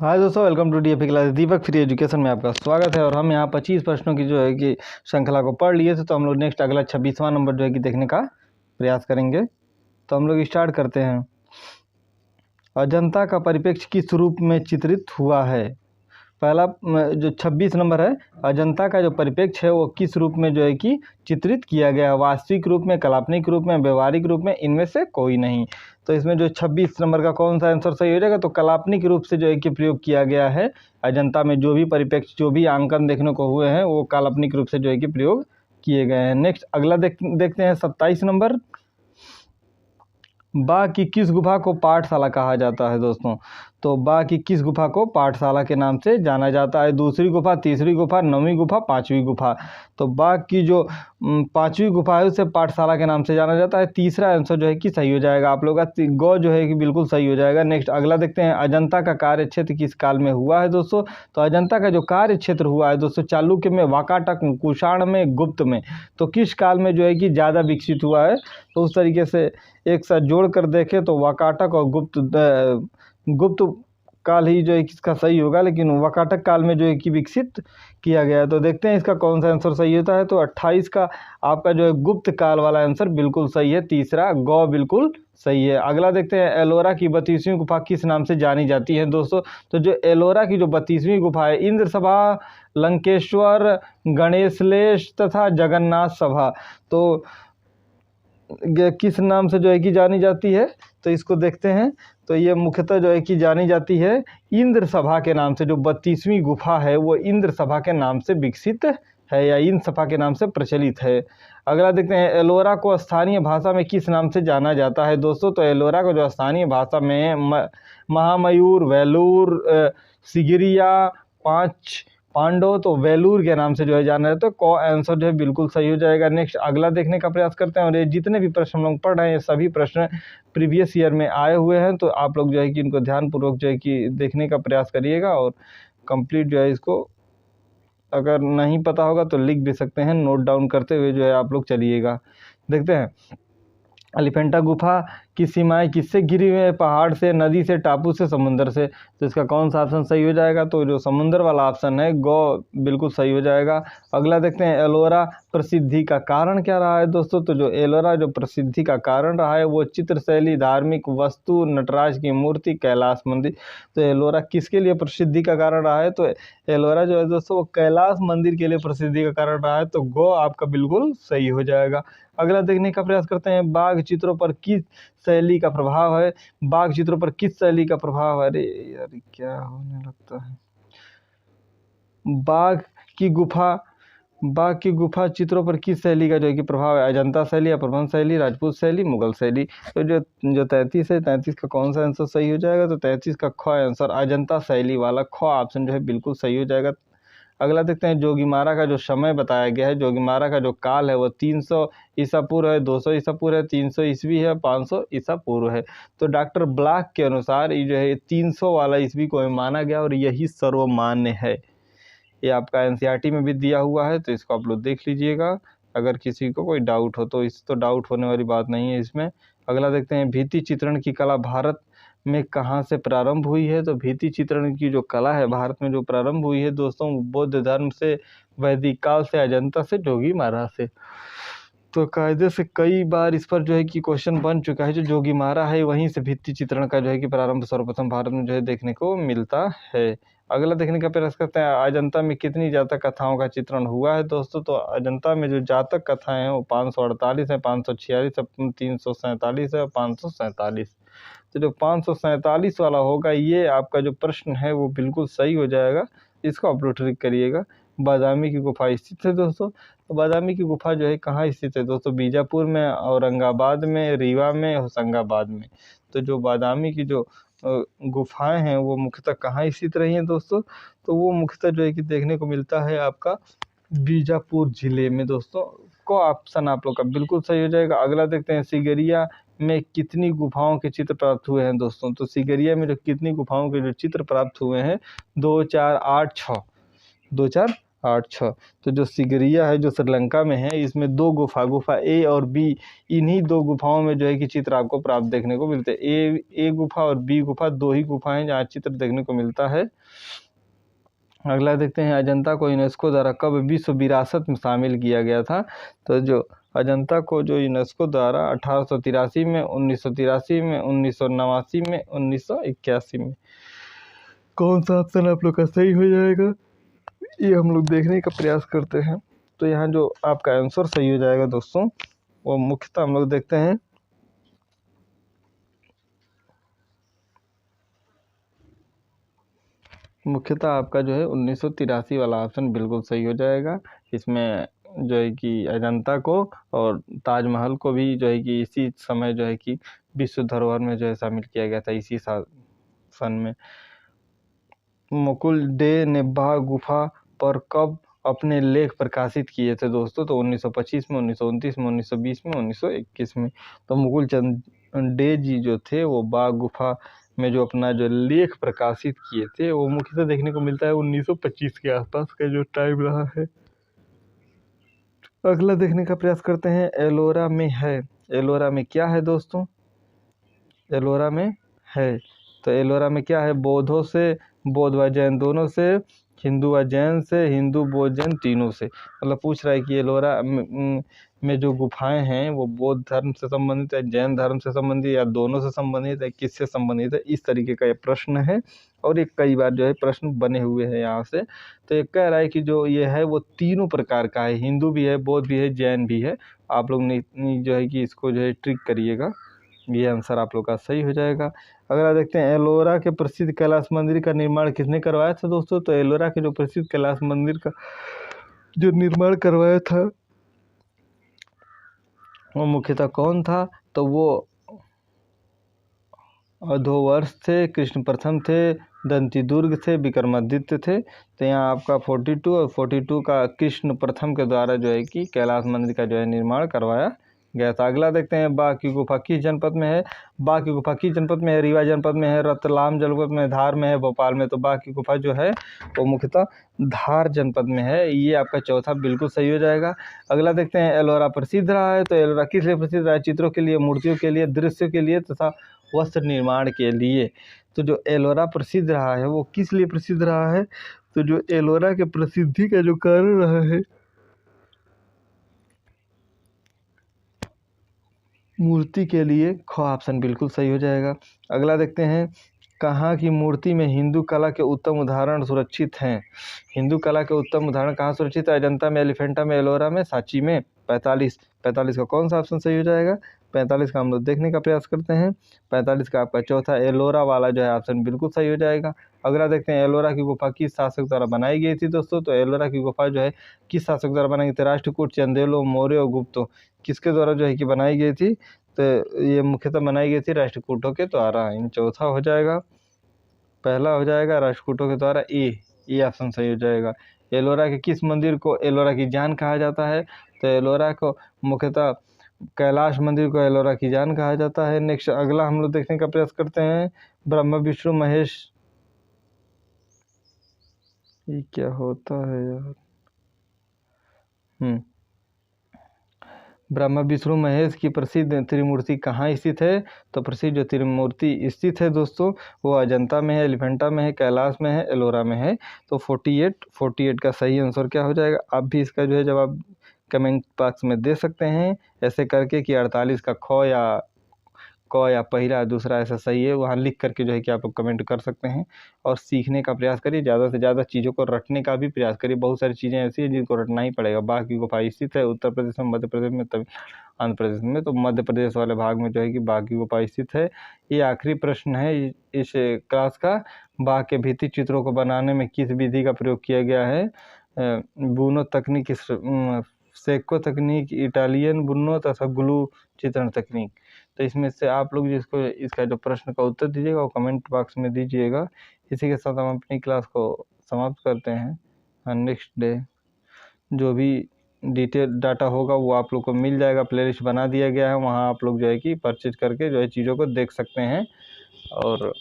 हाय दोस्तों, welcome to DFA class. Deepak free education में आपका स्वागत है। और हम यहाँ 25 प्रश्नों की जो है कि श्रृंखला को पढ़ लिए थे, तो हम लोग नेक्स्ट अगला 26वां नंबर जो है कि देखने का प्रयास करेंगे। तो हम लोग स्टार्ट करते हैं। अजंता का परिप्रेक्ष्य किस रूप में चित्रित हुआ है? पहला जो 26 नंबर है, अजंता का जो परिप्रेक्ष्य है वो किस रूप में जो है कि चित्रित किया गया है? वास्तविक रूप में, काल्पनिक रूप में, व्यवहारिक रूप में, इनमें से कोई नहीं। तो इसमें जो 26 नंबर का कौन सा आंसर सही हो जाएगा? तो काल्पनिक रूप से जो है कि प्रयोग किया गया है। अजंता में जो भी परिप्रेक्ष्य, जो भी अंकन देखने को हुए हैं, वो काल्पनिक रूप से जो है कि प्रयोग किए गए हैं। नेक्स्ट अगला देखते हैं 27 नंबर। बाघ की किस गुफा को पाठशाला कहा जाता है दोस्तों? तो बाघ की किस गुफा को पाठशाला के नाम से जाना जाता है? दूसरी गुफा, तीसरी गुफा, नौवीं गुफा, पांचवी गुफा। तो बाघ की जो पांचवी गुफा है उसे पाठशाला के नाम से जाना जाता है। तीसरा आंसर जो है कि सही हो जाएगा आप लोग का, गौ जो है कि बिल्कुल सही हो जाएगा। नेक्स्ट अगला देखते हैं। अजंता का कार्य क्षेत्र किस काल में हुआ है दोस्तों? तो अजंता का जो कार्य क्षेत्र हुआ है दोस्तों, चालुक्य में, वाकाटक में, कुषाण में, गुप्त में। तो किस काल में जो है कि ज़्यादा विकसित हुआ है? तो उस तरीके से एक साथ जोड़ कर देखें तो वाकाटक और गुप्त काल ही जो है किसका सही होगा, लेकिन वाकाटक काल में जो है कि विकसित किया गया है। तो देखते हैं इसका कौन सा आंसर सही होता है। तो 28 का आपका जो है गुप्त काल वाला आंसर बिल्कुल सही है। तीसरा गौ बिल्कुल सही है। अगला देखते हैं। एलोरा की 32वीं गुफा किस नाम से जानी जाती है दोस्तों? तो जो एलोरा की जो 32वीं गुफा है, इंद्र सभा, लंकेश्वर, गणेशलेश तथा जगन्नाथ सभा। तो किस नाम से जो है कि जानी जाती है? तो इसको देखते हैं। तो ये मुख्यतः जो है कि जानी जाती है इंद्र सभा के नाम से। जो 32वीं गुफा है वो इंद्र सभा के नाम से विकसित है या इंद्र सभा के नाम से प्रचलित है। अगला देखते हैं। एलोरा को स्थानीय भाषा में किस नाम से जाना जाता है दोस्तों? तो एलोरा को जो स्थानीय भाषा में महामयूर, वेलूर, सिगिरिया, पांच पांडव, तो वेलूर के नाम से जो है जाना जाता है। को आंसर जो है बिल्कुल सही हो जाएगा। नेक्स्ट अगला देखने का प्रयास करते हैं। और ये जितने भी प्रश्न हम लोग पढ़ रहे हैं, ये सभी प्रश्न प्रीवियस ईयर में आए हुए हैं। तो आप लोग जो है कि इनको ध्यानपूर्वक जो है कि देखने का प्रयास करिएगा और कंप्लीट जो है इसको, अगर नहीं पता होगा तो लिख भी सकते हैं, नोट डाउन करते हुए जो है आप लोग चलिएगा। देखते हैं। एलिफेंटा गुफा की सीमाएं किससे घिरी हुई है? पहाड़ से, नदी से, टापू से, समुद्र से। तो इसका कौन सा ऑप्शन सही हो जाएगा? तो जो समुद्र वाला ऑप्शन है, गो, बिल्कुल सही हो जाएगा। अगला देखते हैं। एलोरा प्रसिद्धि का कारण क्या रहा है दोस्तों? तो जो एलोरा जो प्रसिद्धि का कारण रहा है वो चित्रशैली, धार्मिक वस्तु, नटराज की मूर्ति, कैलाश मंदिर। तो एलोरा किसके लिए प्रसिद्धि का कारण रहा है? तो एलोरा जो है दोस्तों वो कैलाश मंदिर के लिए प्रसिद्धि का कारण रहा है। तो गो आपका बिल्कुल सही हो जाएगा। अगला देखने का प्रयास करते हैं। बाघ चित्रों पर किस शैली का प्रभाव है? बाघ चित्रों पर किस शैली का प्रभाव है? अरे यार क्या होने लगता है। बाघ की गुफा चित्रों पर किस शैली का जो है कि प्रभाव है? अजंता शैली, अपभ्रंश शैली, राजपूत शैली, मुगल शैली। तो जो 33 है, 33 का कौन सा आंसर सही हो जाएगा? तो 33 का ख आंसर, अजंता शैली वाला ख ऑप्शन जो है बिल्कुल सही हो जाएगा। अगला देखते हैं। जोगीमारा का जो समय बताया गया है, जोगीमारा का जो काल है वो 300 ईसा पूर्व है, 200 ईसा पूर्व है, 300 ईस्वी है, 500 ईसा पूर्व है। तो डॉक्टर ब्लॉक के अनुसार ये जो है 300 वाला ईस्वी को माना गया और यही सर्वमान्य है। ये आपका एनसीईआरटी में भी दिया हुआ है, तो इसको आप लोग देख लीजिएगा अगर किसी को कोई डाउट हो तो। इस तो डाउट होने वाली बात नहीं है इसमें। अगला देखते हैं। भित्ति चित्रण की कला भारत में कहाँ से प्रारंभ हुई है? तो भित्ति चित्रण की जो कला है भारत में जो प्रारंभ हुई है दोस्तों, बौद्ध धर्म से, वैदिक काल से, अजंता से, जोगीमारा से। तो कायदे से कई बार इस पर जो है कि क्वेश्चन बन चुका है। जो जोगीमारा है वहीं से भित्ति चित्रण का जो है कि प्रारंभ सर्वप्रथम भारत में जो है देखने को मिलता है। अगला देखने का प्रयास करते हैं। अजंता में कितनी जातक कथाओं का चित्रण हुआ है दोस्तों? तो अजंता में जो जातक कथाएं हैं वो 548 है, 546 है, 347 है और 547। तो जो 547 वाला होगा, ये आपका जो प्रश्न है वो बिल्कुल सही हो जाएगा। इसको आप लोग ट्रिक करिएगा। बादामी की गुफा स्थित है दोस्तों। तो बादामी की गुफा जो है कहाँ स्थित है दोस्तों? बीजापुर में, औरंगाबाद में, रीवा में, होशंगाबाद में। तो जो बादामी की जो गुफाएं हैं वो मुख्यतः कहाँ स्थित रही हैं दोस्तों? तो वो मुख्यतः जो है कि देखने को मिलता है आपका बीजापुर जिले में दोस्तों। को ऑप्शन आप लोग का बिल्कुल सही हो जाएगा। अगला देखते हैं। सिगरिया में कितनी गुफाओं के चित्र प्राप्त हुए हैं दोस्तों? तो सिगरिया में जो कितनी गुफाओं के जो चित्र प्राप्त हुए हैं? 2, 4, 8, 6। 2, 4, 8 6। तो जो सिगरिया है जो श्रीलंका में है, इसमें 2 गुफा ए और बी, इन्हीं 2 गुफाओं में जो है कि चित्र आपको प्राप्त देखने को मिलते हैं। ए गुफा और बी गुफा 2 ही गुफाएं जहाँ चित्र देखने को मिलता है। अगला देखते हैं, अजंता को यूनेस्को द्वारा कब विश्व विरासत में शामिल किया गया था। तो जो अजंता को जो यूनेस्को द्वारा 1883 में, 1983 में, 1989 में, 1981 में, कौन सा ऑप्शन आप लोग का सही हो जाएगा ये हम लोग देखने का प्रयास करते हैं। तो यहाँ जो आपका आंसर सही हो जाएगा दोस्तों, वो मुख्यतः हम लोग देखते हैं मुख्यतः आपका जो है 1983 वाला ऑप्शन बिल्कुल सही हो जाएगा। इसमें जो है कि अजंता को और ताजमहल को भी जो है कि इसी समय जो है कि विश्व धरोहर में जो है शामिल किया गया था, इसी सन में। मुकुल डे ने बाघ गुफा पर कब अपने लेख प्रकाशित किए थे दोस्तों। तो 1925 में, 1929 में, 1920 में, 1921 में। तो मुकुल चंद डे जी जो थे वो बाघ गुफा में जो अपना जो लेख प्रकाशित किए थे वो मुख्यतः देखने को मिलता है 1925 के आसपास का जो टाइम रहा है। अगला देखने का प्रयास करते हैं, एलोरा में है। एलोरा में क्या है दोस्तों? एलोरा में है, तो एलोरा में क्या है? बौद्धों से, बौद्ध व जैन दोनों से, हिंदू व जैन से, हिंदू बौद्ध जैन तीनों से। मतलब पूछ रहा है कि एलोरा में जो गुफाएं हैं वो बौद्ध धर्म से संबंधित है, जैन धर्म से संबंधित, या दोनों से संबंधित है, किससे संबंधित है, इस तरीके का ये प्रश्न है। और ये कई बार जो है प्रश्न बने हुए हैं यहाँ से। तो ये कह रहा है कि जो ये है वो तीनों प्रकार का है, हिंदू भी है, बौद्ध भी है, जैन भी है। आप लोग जो है कि इसको जो है ट्रिक करिएगा, ये आंसर आप लोग का सही हो जाएगा। अगला देखते हैं, एलोरा के प्रसिद्ध कैलाश मंदिर का निर्माण किसने करवाया था दोस्तों? तो एलोरा के जो प्रसिद्ध कैलाश मंदिर का जो निर्माण करवाया था वो मुख्यतः कौन था? तो वो अधोवर्ष थे, कृष्ण प्रथम थे, दंतिदुर्ग थे, विक्रमादित्य थे। तो यहाँ आपका 42 और 42 का कृष्ण प्रथम के द्वारा जो है कि कैलाश मंदिर का जो है निर्माण करवाया गया था। अगला देखते हैं, बाघ की गुफा किस जनपद में है? बाघ की गुफा किस जनपद में है? रीवा जनपद में है, रतलाम जनपद में, धार में है, भोपाल में। तो बाघ की गुफा जो है वो मुख्यतः धार जनपद में है। ये आपका चौथा बिल्कुल सही हो जाएगा। अगला देखते हैं, एलोरा प्रसिद्ध रहा है। तो एलोरा किस लिए प्रसिद्ध रहा है? चित्रों के लिए, मूर्तियों के लिए, दृश्यों के लिए तथा वस्त्र निर्माण के लिए। तो जो एलोरा प्रसिद्ध रहा है वो किस लिए प्रसिद्ध रहा है? तो जो एलोरा के प्रसिद्धि का जो कारण रहा है, मूर्ति के लिए। ख ऑप्शन बिल्कुल सही हो जाएगा। अगला देखते हैं, कहाँ की मूर्ति में हिंदू कला के उत्तम उदाहरण सुरक्षित हैं? हिंदू कला के उत्तम उदाहरण कहाँ सुरक्षित है? अजंता में, एलिफेंटा में, एलोरा में, सांची में। 45 का कौन सा ऑप्शन सही हो जाएगा? 45 का हम लोग देखने का प्रयास करते हैं। 45 का आपका चौथा एलोरा वाला जो है ऑप्शन बिल्कुल सही हो जाएगा। अगला देखते हैं, एलोरा की गुफा किस शासक द्वारा बनाई गई थी दोस्तों? तो एलोरा की गुफा जो है किस शासक द्वारा बनाई गई थी? राष्ट्रकूट, चंदेलो, मौर्य और गुप्तो, किसके द्वारा जो है कि बनाई गई थी? तो ये मुख्यतः बनाई गई थी राष्ट्रकूटों के द्वारा। इन चौथा हो जाएगा, पहला हो जाएगा राष्ट्रकूटों के द्वारा। ये ऑप्शन सही हो जाएगा। एलोरा के किस मंदिर को एलोरा की जान कहा जाता है? तो एलोरा को मुख्यतः कैलाश मंदिर को एलोरा की जान कहा जाता है। नेक्स्ट अगला हम लोग देखने का प्रयास करते हैं, ब्रह्मा विष्णु महेश। ये क्या होता है यार? ब्रह्मा विष्णु महेश की प्रसिद्ध त्रिमूर्ति कहाँ स्थित है? तो प्रसिद्ध जो त्रिमूर्ति स्थित है दोस्तों वो अजंता में है, एलिफेंटा में है, कैलाश में है, एलोरा में है। तो 48 का सही आंसर क्या हो जाएगा? आप भी इसका जो है जवाब कमेंट बॉक्स में दे सकते हैं ऐसे करके कि 48 का ख या क या पहला दूसरा ऐसा सही है, वहाँ लिख करके जो है कि आप लोग कमेंट कर सकते हैं। और सीखने का प्रयास करिए, ज़्यादा से ज़्यादा चीज़ों को रटने का भी प्रयास करिए। बहुत सारी चीज़ें ऐसी हैं जिनको रटना ही पड़ेगा। बाघ की गुफा स्थित है उत्तर प्रदेश में, मध्य प्रदेश में, तमिल आंध्र प्रदेश में। तो मध्य प्रदेश वाले भाग में जो है कि बाघ की गुफा स्थित है। ये आखिरी प्रश्न है इस क्लास का। बाघ के भित्ति चित्रों को बनाने में किस विधि का प्रयोग किया गया है? बुनो तकनीक, सेको तकनीक, इटालियन बुनो तथा ग्लू चित्रण तकनीक। तो इसमें से आप लोग जिसको इसका जो प्रश्न का उत्तर दीजिएगा वो कमेंट बॉक्स में दीजिएगा। इसी के साथ हम अपनी क्लास को समाप्त करते हैं। नेक्स्ट डे जो भी डिटेल डाटा होगा वो आप लोग को मिल जाएगा, प्लेलिस्ट बना दिया गया है, वहाँ आप लोग जो है कि परचेज करके जो है चीज़ों को देख सकते हैं। और